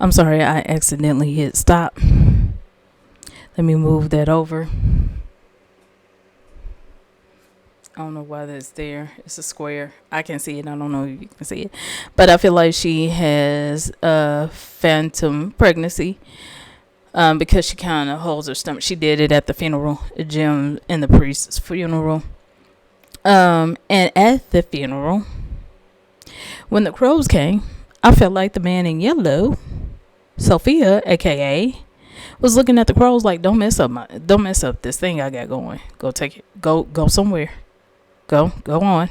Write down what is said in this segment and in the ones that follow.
I'm sorry, I accidentally hit stop. Let me move that over. I don't know why that's there. It's a square. I can see it. I don't know if you can see it. But I feel like she has a phantom pregnancy because she kind of holds her stomach. She did it at the funeral, Jim and the priest's funeral. And at the funeral, when the crows came, I felt like the man in yellow, Sophia, aka, was looking at the crows like, don't mess up this thing I got going. Go take it. Go somewhere. Go on.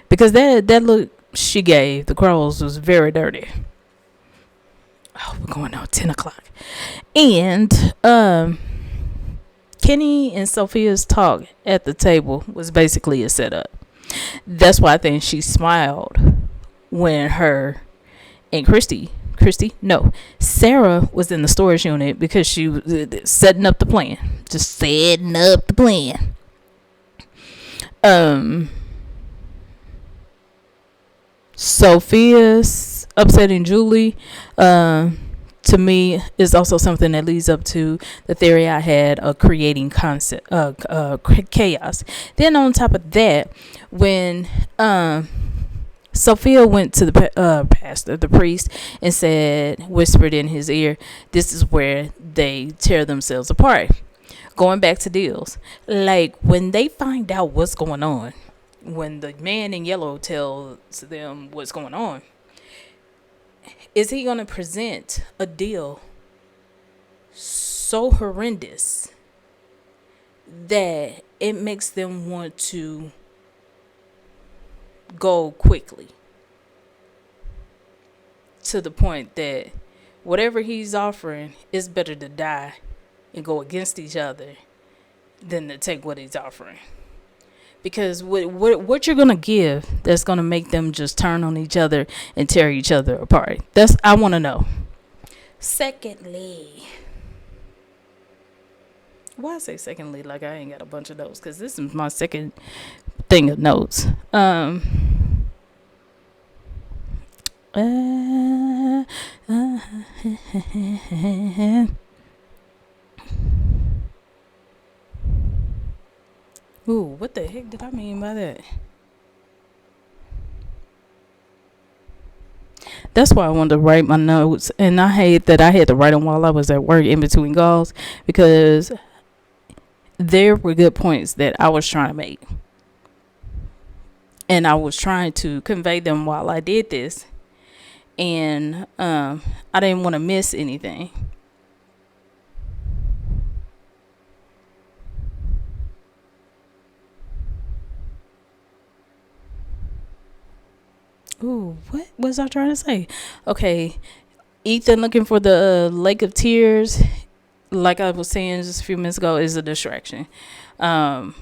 Because that look she gave the crows was very dirty. Oh, we're going on 10 o'clock. And Kenny and Sophia's talk at the table was basically a setup. That's why I think she smiled when her and Sarah was in the storage unit because she was setting up the plan. Just setting up the plan. Sophia's upsetting Julie, to me, is also something that leads up to the theory I had of creating chaos. Then on top of that, when Sophia went to the pastor, the priest, and whispered in his ear, this is where they tear themselves apart. Going back to deals, like when they find out what's going on, when the man in yellow tells them what's going on, is he going to present a deal so horrendous that it makes them want to go quickly to the point that whatever he's offering, it's better to die and go against each other than to take what he's offering? Because what you're gonna give that's gonna make them just turn on each other and tear each other apart? That's I want to know. Secondly, why I say secondly like I ain't got a bunch of notes? Because this is my second thing of notes. Ooh, what the heck did I mean by that? That's why I wanted to write my notes, and I hate that I had to write them while I was at work in between calls, because there were good points that I was trying to make, and I was trying to convey them while I did this, and I didn't want to miss anything. Ooh, what was I trying to say? Okay, Ethan looking for the Lake of Tears, like I was saying just a few minutes ago, is a distraction. If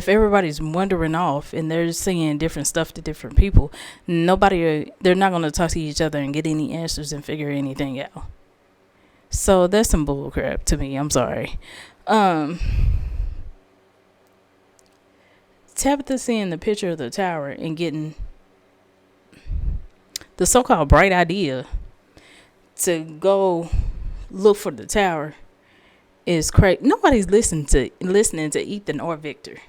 everybody's wandering off and they're saying different stuff to different people, they're not going to talk to each other and get any answers and figure anything out. So that's some bull crap to me. I'm sorry. Tabitha seeing the picture of the tower and getting the so-called bright idea to go look for the tower is crazy. Nobody's listening to Ethan or Victor,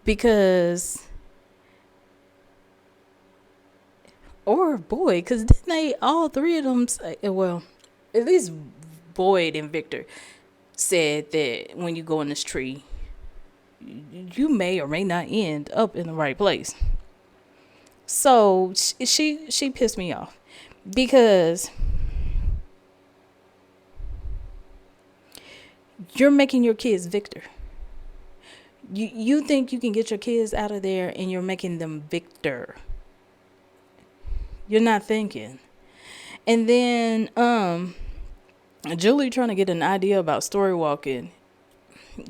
because or Boyd, because didn't they all three of them say, well, at least Boyd and Victor said that when you go in this tree, you may or may not end up in the right place. So she pissed me off, because you're making your kids Victor. You think you can get your kids out of there, and you're making them Victor. You're not thinking. And then Julie trying to get an idea about story walking.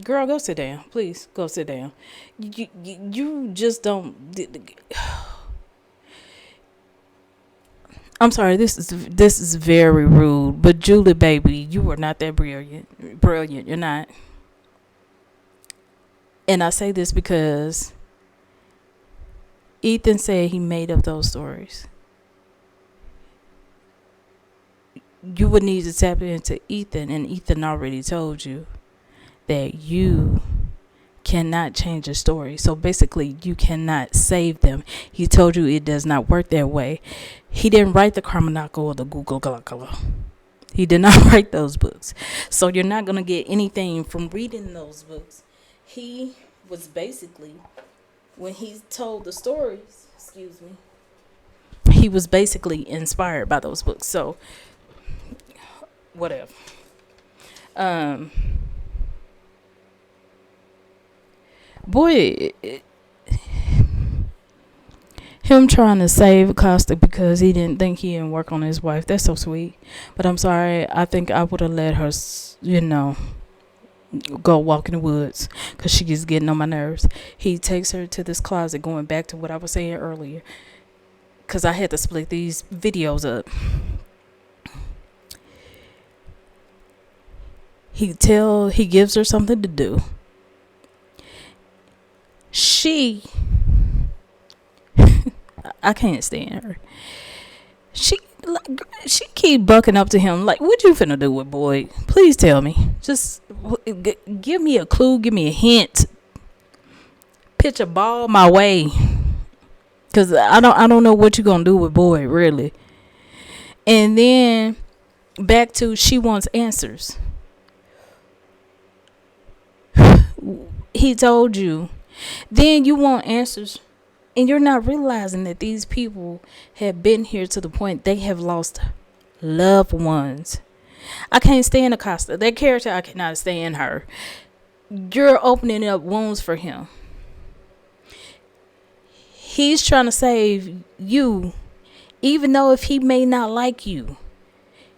Girl, go sit down. Please, go sit down. You just don't. I'm sorry, this is very rude, but Julie, baby, you are not that brilliant. Brilliant, you're not. And I say this because Ethan said he made up those stories. You would need to tap into Ethan, and Ethan already told you that you cannot change a story. So basically, you cannot save them. He told you it does not work that way. He didn't write the Karmanako or the Google Galakala. He did not write those books. So you're not going to get anything from reading those books. He was basically, when he told the stories, he was basically inspired by those books. So, whatever. Boy, him trying to save Acosta because he didn't think he didn't work on his wife. That's so sweet. But I'm sorry. I think I would have let her, go walk in the woods because she is getting on my nerves. He takes her to this closet, going back to what I was saying earlier, because I had to split these videos up. He gives her something to do. I can't stand her. She keep bucking up to him like, what you finna do with Boyd? Please tell me. Just give me a clue. Give me a hint. Pitch a ball my way. Cause I don't know what you gonna do with Boyd, really. And then back to she wants answers. He told you. Then you want answers. And you're not realizing that these people have been here to the point they have lost loved ones. I can't stand Acosta. That character, I cannot stand her. You're opening up wounds for him. He's trying to save you, even though if he may not like you.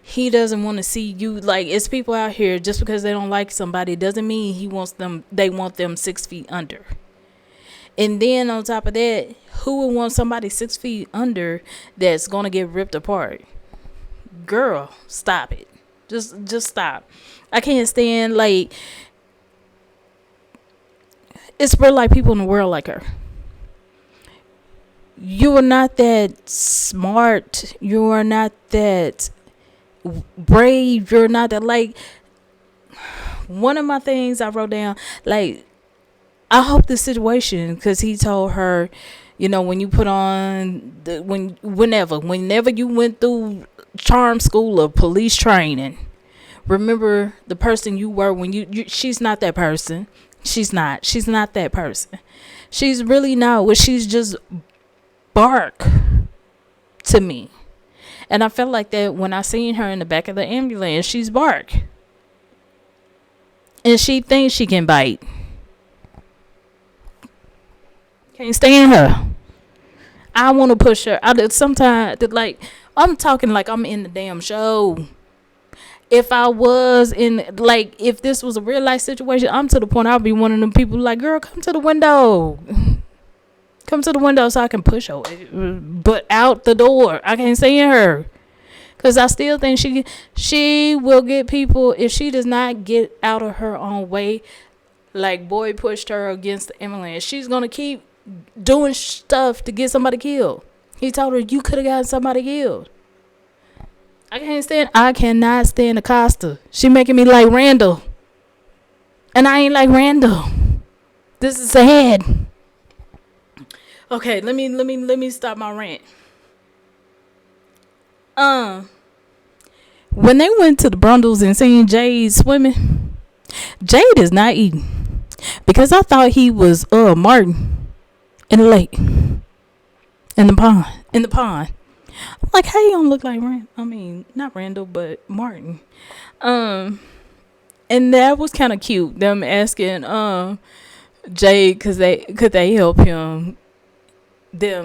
He doesn't want to see you. Like, it's people out here, just because they don't like somebody doesn't mean they want them 6 feet under. And then on top of that, who would want somebody 6 feet under that's going to get ripped apart? Girl, stop it. Just stop. I can't stand, like, it's for like people in the world like her. You are not that smart. You are not that brave. You're not that, like, one of my things I wrote down, like, I hope the situation, because he told her, when you put on whenever you went through charm school or police training, remember the person you were when you she's not that person. She's not that person. She's really not. What she's just bark to me. And I felt like that when I seen her in the back of the ambulance. She's bark. And she thinks she can bite. Can't stand her. I want to push her. Sometimes, like, I'm talking like I'm in the damn show. If I was if this was a real life situation, I'm to the point I'll be one of them people like, girl, come to the window. Come to the window so I can push her. But out the door. I can't stand her. Because I still think she will get people, if she does not get out of her own way, like Boyd pushed her against the ambulance, she's going to keep doing stuff to get somebody killed. He told her, you could have gotten somebody killed. I cannot stand Acosta. She making me like Randall. And I ain't like Randall. This is sad. Okay, let me stop my rant. When they went to the Brundles and seen Jade swimming, Jade is not eating. Because I thought he was Martin in the lake. In the pond. I'm like, how you gonna look like not Randall, but Martin. And that was kind of cute. Them asking Jade could they help them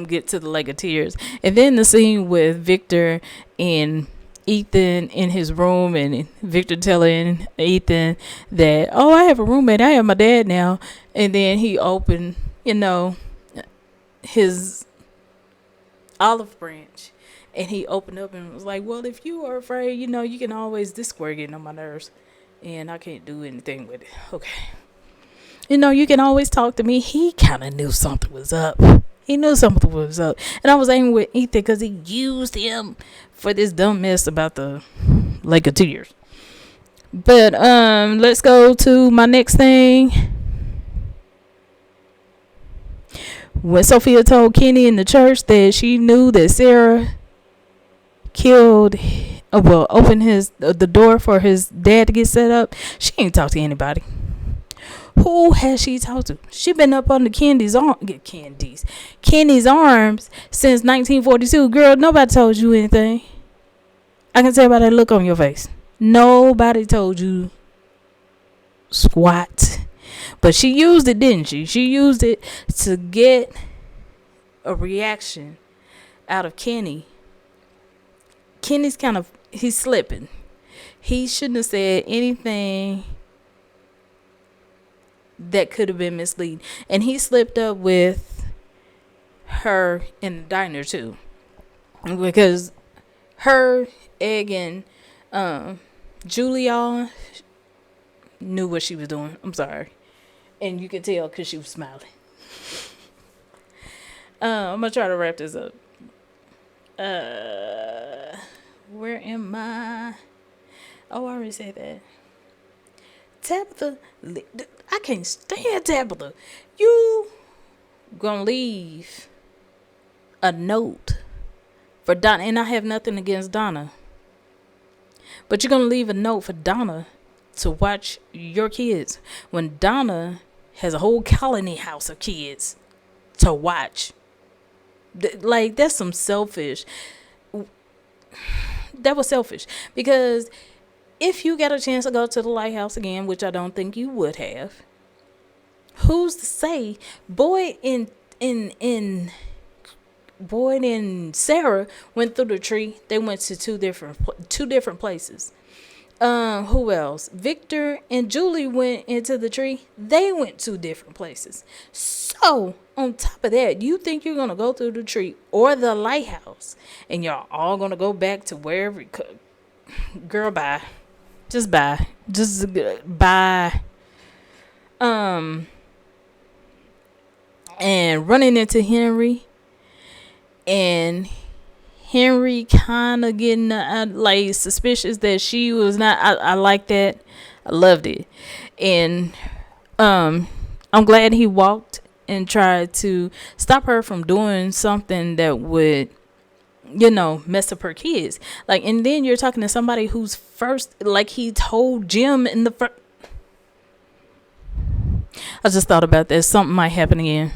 get to the Lake of Tears. And then the scene with Victor and Ethan in his room, and Victor telling Ethan that, I have a roommate, I have my dad now. And then he opened, his olive branch, and he opened up and was like, well, if you are afraid, you can always, this square getting on my nerves and I can't do anything with it. Okay. You can always talk to me. He kind of knew something was up. He knew something was up. And I was angry with Ethan because he used him for this dumb mess about the Lake of Tears. But let's go to my next thing. When Sophia told Kenny in the church that she knew that Sarah killed, opened the door for his dad to get set up, she ain't talked to anybody. Who has she talked to? She been up under Kenny's arms since 1942. Girl, nobody told you anything. I can tell by that look on your face. Nobody told you squat. But she used it, didn't she? She used it to get a reaction out of Kenny. Kenny's he's slipping. He shouldn't have said anything that could have been misleading. And he slipped up with her in the diner too. Because her egging Julia knew what she was doing. I'm sorry. And you could tell because she was smiling. I'm going to try to wrap this up. Where am I? Oh, I already said that. Tabitha, I can't stand Tabitha. You gonna leave a note for Donna, and I have nothing against Donna, but you're gonna leave a note for Donna to watch your kids when Donna has a whole colony house of kids to watch. Like, that's some selfish. That was selfish, because if you got a chance to go to the lighthouse again, which I don't think you would have, who's to say Boyd and Sarah went through the tree? They went to two different places. Who else? Victor and Julie went into the tree. They went to different places. So on top of that, you think you're gonna go through the tree or the lighthouse and y'all all gonna go back to wherever? Girl, bye. Just bye. Just bye. And running into Henry, and Henry kind of getting like suspicious that she was not. I like that. I loved it. And I'm glad he walked and tried to stop her from doing something that would, mess up her kids. Like, and then you're talking to somebody who's first, like, he told Jim in the first. I just thought about that. Something might happen again.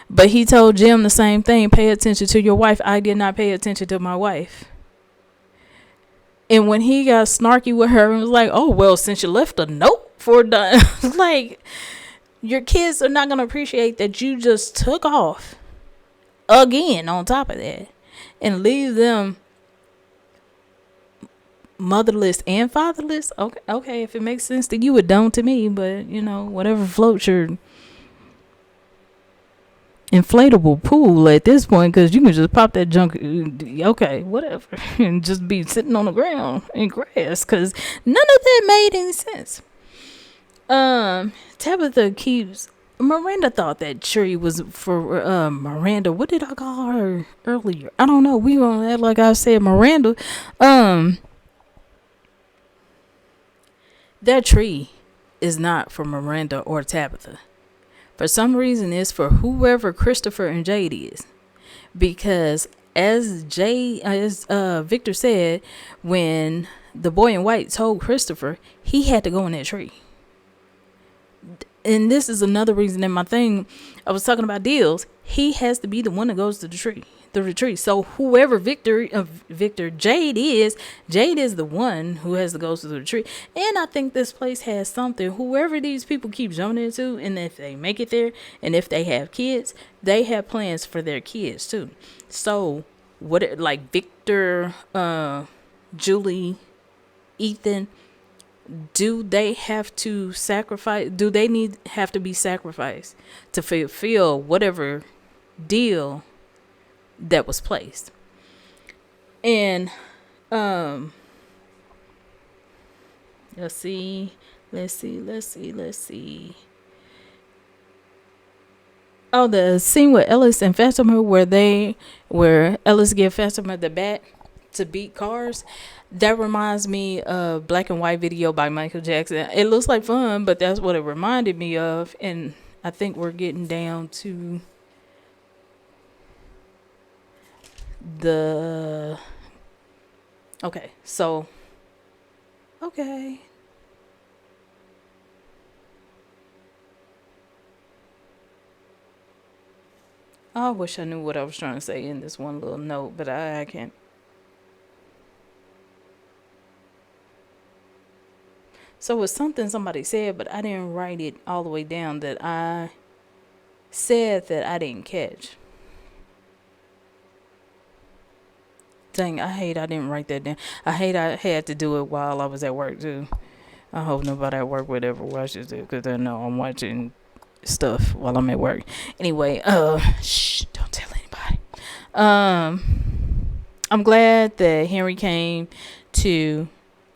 But he told Jim the same thing. Pay attention to your wife. I did not pay attention to my wife. And when he got snarky with her and was like, oh, well, since you left a note for Don, like, your kids are not going to appreciate that you just took off again on top of that and leave them motherless and fatherless. Okay, if it makes sense to you, it don't to me. But, whatever floats your inflatable pool at this point, because you can just pop that junk, okay, whatever, and just be sitting on the ground in grass, because none of that made any sense. Tabitha keeps, Miranda thought that tree was for Miranda. What did I call her earlier? I don't know. We gonna act like I said Miranda. That tree is not for Miranda or Tabitha. For some reason, it's for whoever Christopher and Jade is. Because as Victor said, when the boy in white told Christopher, he had to go in that tree. And this is another reason in my thing, I was talking about deals. He has to be the one that goes to the retreat. So whoever Jade is the one who has to go to the retreat. And I think this place has something. Whoever these people keep jumping into, and if they make it there, and if they have kids, they have plans for their kids too. So like Victor, Julie, Ethan, do they have to sacrifice? Do they have to be sacrificed to fulfill whatever deal that was placed? And let's see. Oh, the scene with Ellis and Fatima where Ellis give Fatima the bat to beat cars. That reminds me of Black and White Video by Michael Jackson. It looks like fun, but that's what it reminded me of. And I think we're getting down to the. Okay, so. Okay. I wish I knew what I was trying to say in this one little note, but I can't. So it's something somebody said, but I didn't write it all the way down that I said that I didn't catch. Dang, I hate I didn't write that down. I hate I had to do it while I was at work too. I hope nobody at work would ever watch it because they know I'm watching stuff while I'm at work. Anyway, shh, don't tell anybody. I'm glad that Henry came to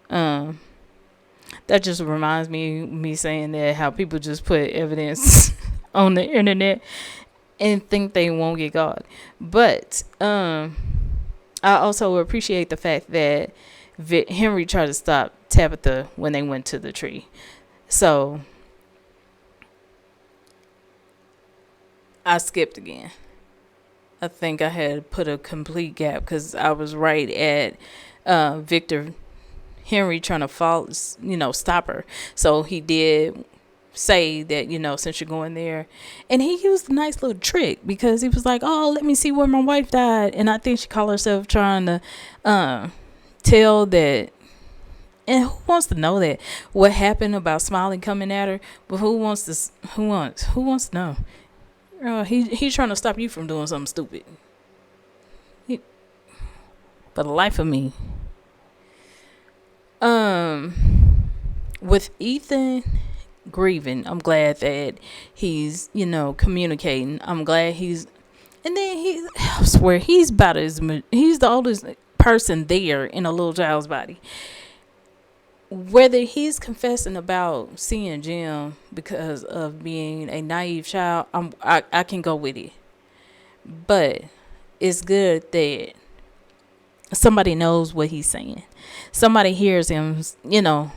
that just reminds me saying that how people just put evidence on the internet and think they won't get caught. But I also appreciate the fact that Henry tried to stop Tabitha when they went to the tree. So I skipped again. I think I had put a complete gap because I was right at Victor Henry trying to stop her. So he did say that, since you're going there. And he used a nice little trick because he was like, oh, let me see where my wife died. And I think she called herself trying to tell that. And who wants to know that? What happened about Smiley coming at her? But who wants to know? He's trying to stop you from doing something stupid. For the life of me. With Ethan grieving, I'm glad that he's, communicating. I'm glad and then I swear he's the oldest person there in a little child's body. Whether he's confessing about seeing Jim because of being a naive child, I can go with it. But it's good that somebody knows what he's saying. Somebody hears him, when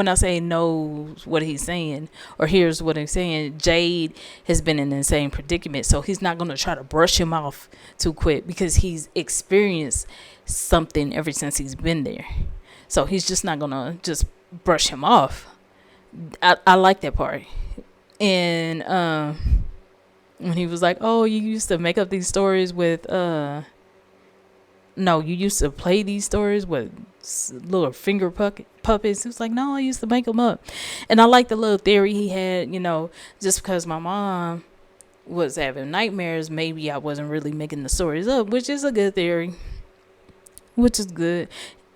I say knows what he's saying or hears what he's saying, Jade has been in the same predicament. So he's not going to try to brush him off too quick because he's experienced something ever since he's been there. So he's just not going to just brush him off. I like that part. And when he was like, oh, you used to make up these stories with no, you used to play these stories with little finger puppets. He was like, no, I used to make them up. And I like the little theory he had, just because my mom was having nightmares, maybe I wasn't really making the stories up, which is a good theory, which is good.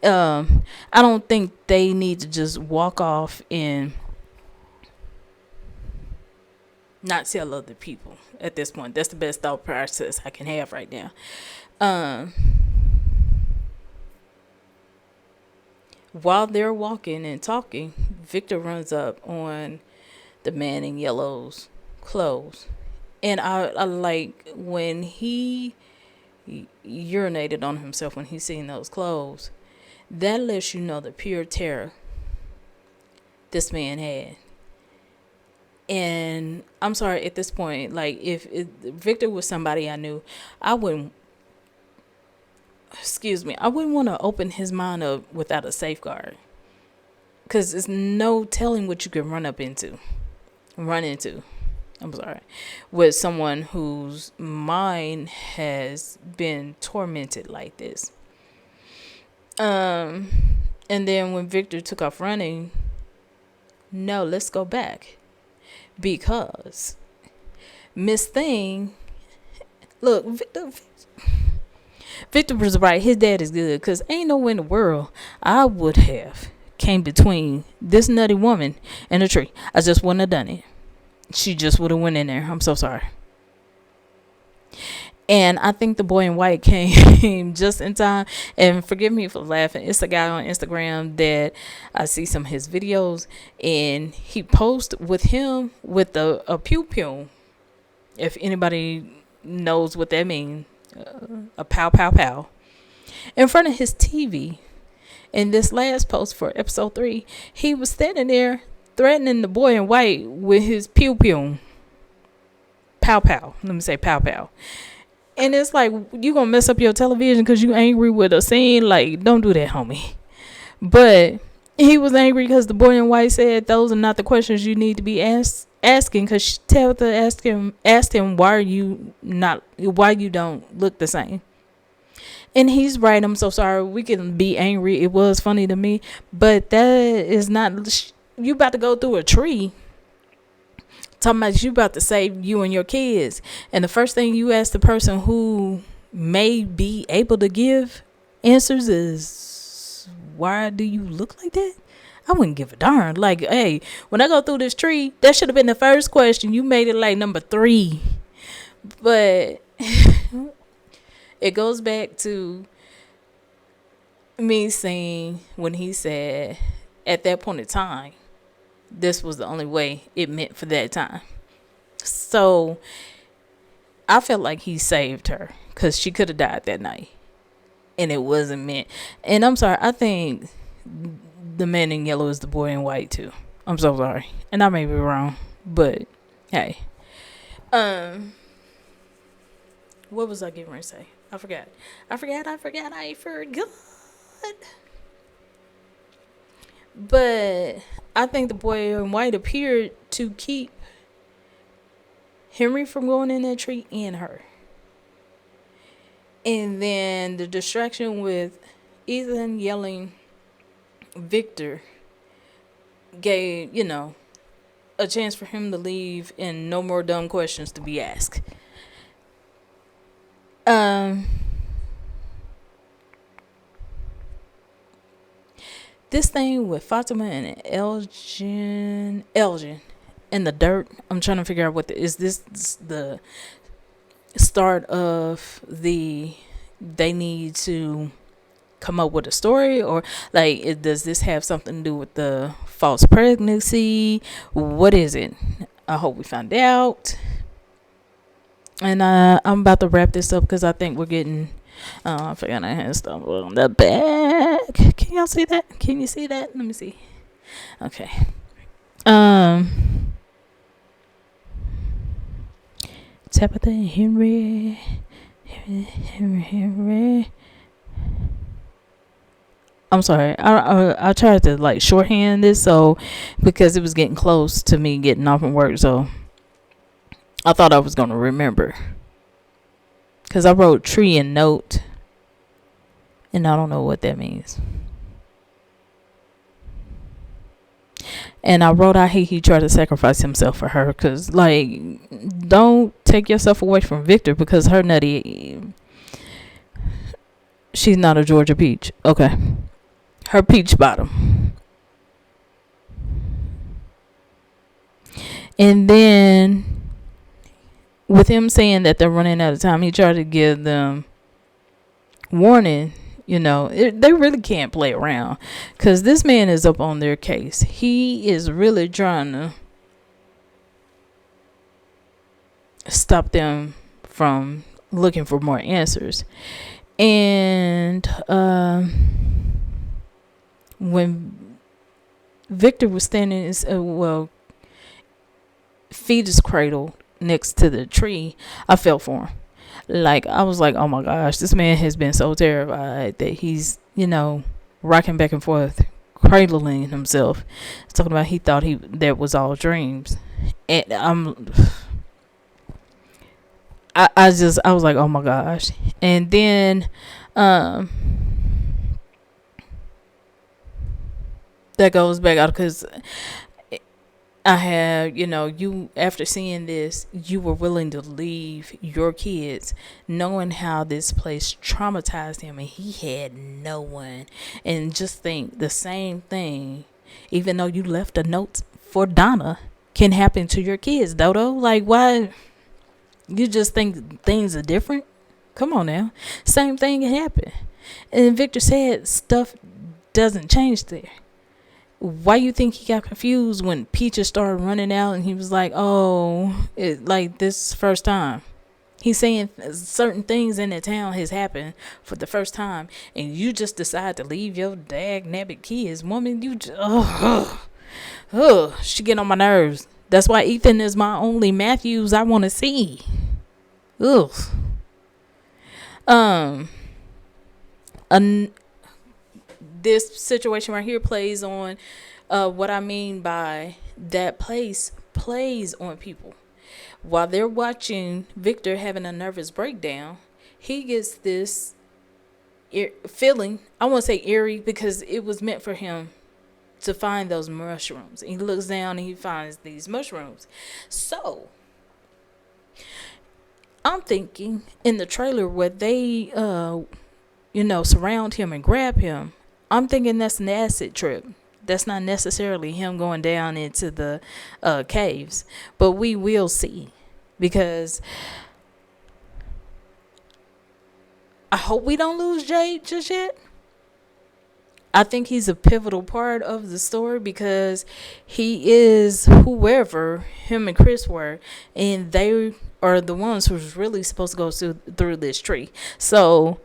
I don't think they need to just walk off and not tell other people at this point. That's the best thought process I can have right now. While they're walking and talking, Victor runs up on the man in yellow's clothes. And I like when he urinated on himself when he seen those clothes. That lets you know the pure terror this man had. And I'm sorry, at this point, like if Victor was somebody I knew, I wouldn't want to open his mind up without a safeguard. Because there's no telling what you can run into. I'm sorry. With someone whose mind has been tormented like this. And then when Victor took off running, no, let's go back. Because Miss Thing, look, Victor was right. His dad is good. Because ain't no way in the world I would have came between this nutty woman and a tree. I just wouldn't have done it. She just would have went in there. I'm so sorry. And I think the boy in white came just in time. And forgive me for laughing. It's a guy on Instagram that I see some of his videos, and he posts with him with a pew pew. If anybody knows what that means, a pow pow pow in front of his TV. In this last post for episode 3, he was standing there threatening the boy in white with his pew pew. Pow pow. Let me say pow pow. And it's like, you gonna mess up your television because you angry with a scene? Like, don't do that, homie. But he was angry because the boy in white said those are not the questions you need to be asking. Because Tabitha asked him why you don't look the same. And he's right. I'm so sorry. We can be angry. It was funny to me, but that is not. You about to go through a tree. Talking about you about to save you and your kids, and the first thing you ask the person who may be able to give answers is, why do you look like that? I wouldn't give a darn. Like, hey, when I go through this tree, that should have been the first question. You made it like number 3. But it goes back to me saying when he said at that point in time, this was the only way it meant for that time. So I felt like he saved her because she could have died that night. And it wasn't meant. And I'm sorry, I think the man in yellow is the boy in white too. I'm so sorry. And I may be wrong. But hey. What was I getting ready to say? I forgot. But I think the boy in white appeared to keep Henry from going in that tree and her. And then the distraction with Ethan yelling Victor gave, a chance for him to leave and no more dumb questions to be asked. This thing with Fatima and Elgin in the dirt. I'm trying to figure out is this the start of they need to come up with a story, or like does this have something to do with the false pregnancy? What is it? I hope we find out. And I'm about to wrap this up because I think we're getting. I forgot I had stuff on the back. Can y'all see that? Can you see that? Let me see. Okay. Tabitha and Henry. I'm sorry. I tried to like shorthand this because it was getting close to me getting off from work, so I thought I was gonna remember. Because I wrote tree and note, and I don't know what that means. And I wrote, I hate he tried to sacrifice himself for her. Because, don't take yourself away from Victor because her nutty, she's not a Georgia peach. Okay. Her peach bottom. And then with him saying that they're running out of time, he tried to give them warning. They really can't play around because this man is up on their case. He is really trying to stop them from looking for more answers. And when Victor was standing, fetus cradle next to the tree, I felt for him. I was like, oh my gosh, this man has been so terrified that he's, rocking back and forth, cradling himself. Talking about he thought that was all dreams. And I was like, oh my gosh. And then that goes back out because I have, you, after seeing this, you were willing to leave your kids knowing how this place traumatized him and he had no one. And just think the same thing, even though you left a note for Donna, can happen to your kids, Dodo. Why? You just think things are different? Come on now. Same thing happened. And Victor said stuff doesn't change there. Why you think he got confused when Peaches started running out and he was like, oh, like this first time? He's saying certain things in the town has happened for the first time, and you just decide to leave your dag nabbit kids. Woman, you just, she get on my nerves. That's why Ethan is my only Matthews I want to see. Ugh. This situation right here plays on what I mean by that place plays on people. While they're watching Victor having a nervous breakdown, he gets this feeling. I won't say eerie because it was meant for him to find those mushrooms. He looks down and he finds these mushrooms. So I'm thinking in the trailer where they, surround him and grab him, I'm thinking that's an acid trip. That's not necessarily him going down into the caves, but we will see, because I hope we don't lose Jade just yet. I think he's a pivotal part of the story because he is whoever him and Chris were, and they are the ones who's really supposed to go through this tree. So,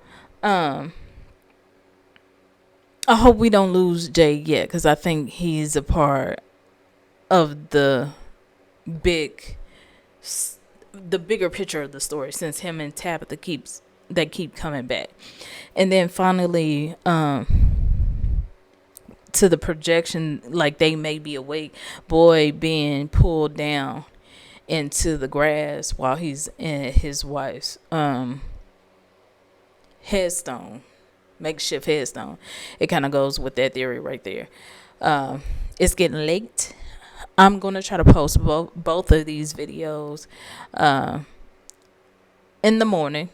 I hope we don't lose Jay yet, because I think he's a part of the bigger picture of the story, since him and Tabitha keep coming back. And then finally, to the projection, like they may be awake, boy being pulled down into the grass while he's in his wife's headstone. Makeshift headstone. It kind of goes with that theory right there. It's getting late. I'm going to try to post both of these videos in the morning.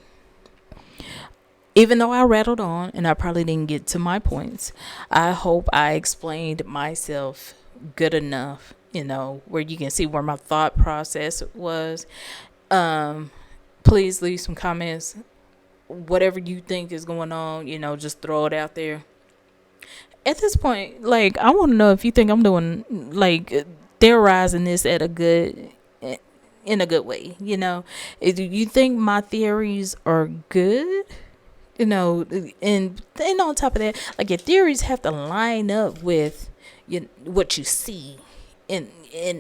Even though I rattled on and I probably didn't get to my points, I hope I explained myself good enough, where you can see where my thought process was. Please leave some comments. Whatever you think is going on, just throw it out there. At this point, I want to know if you think I'm doing, theorizing this in a good way, If you think my theories are good, and on top of that, your theories have to line up with what you see. And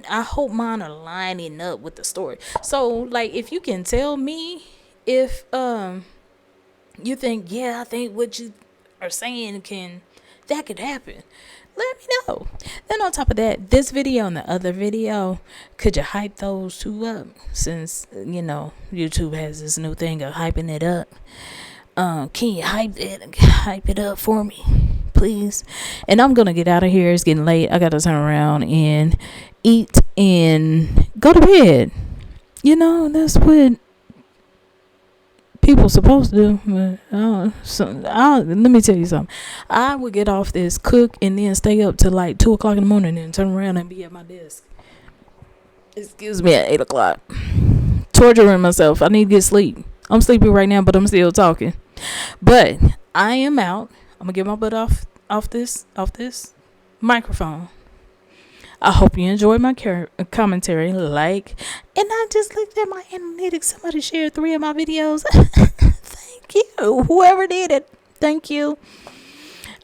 I hope mine are lining up with the story. So, if you can tell me if, you think, I think what you are saying that could happen, let me know. Then on top of that, this video and the other video, could you hype those two up? Since, YouTube has this new thing of hyping it up. Can you hype it up for me, please? And I'm going to get out of here. It's getting late. I got to turn around and eat and go to bed. That's what people supposed to do. But let me tell you something. I would get off this, cook, and then stay up till 2 o'clock in the morning and turn around and be at my desk. Excuse me, at 8 o'clock. Torturing myself. I need to get sleep. I'm sleepy right now, but I'm still talking. But I am out. I'm gonna get my butt off this microphone. I hope you enjoyed my commentary. And I just looked at my analytics. Somebody shared 3 of my videos. Thank you. Whoever did it. Thank you.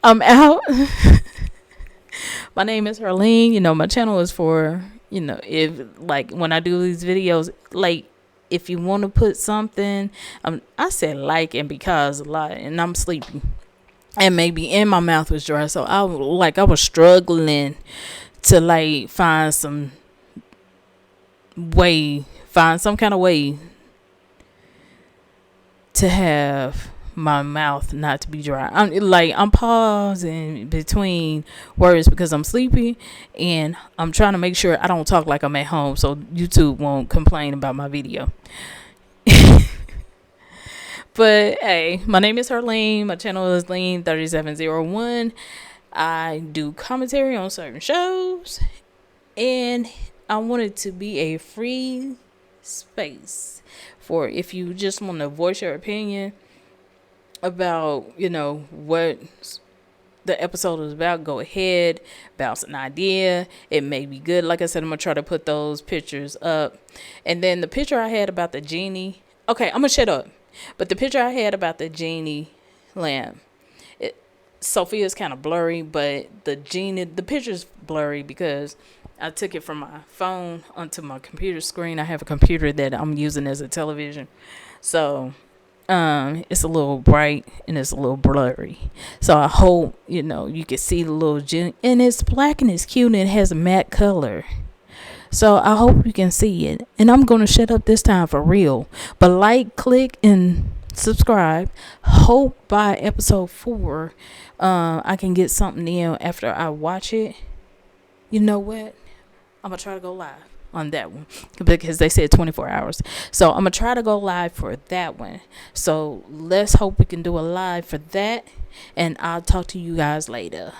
I'm out. My name is Herlene. My channel is for, if when I do these videos, if you want to put something, I said and because a lot, and I'm sleepy. And my mouth was dry. So I was struggling to find some kind of way to have my mouth not to be dry. I'm pausing between words because I'm sleepy, and I'm trying to make sure I don't talk like I'm at home so YouTube won't complain about my video. But hey, my name is Herlene. My channel is Lean3701. I do commentary on certain shows, and I want it to be a free space for if you just want to voice your opinion about, what the episode is about. Go ahead, bounce an idea. It may be good. Like I said, I'm going to try to put those pictures up. And then the picture I had about the genie. Okay, I'm going to shut up. But the picture I had about the genie lamp, Sophia's kind of blurry, but the picture's blurry because I took it from my phone onto my computer screen. I have a computer that I'm using as a television. So it's a little bright and it's a little blurry. So I hope, you can see the little genie. And it's black and it's cute and it has a matte color. So I hope you can see it. And I'm going to shut up this time for real. But like, click, and subscribe. Hope by episode 4 I can get something in after I watch it. You know what? I'm going to try to go live on that one because they said 24 hours. So I'm going to try to go live for that one. So let's hope we can do a live for that. And I'll talk to you guys later.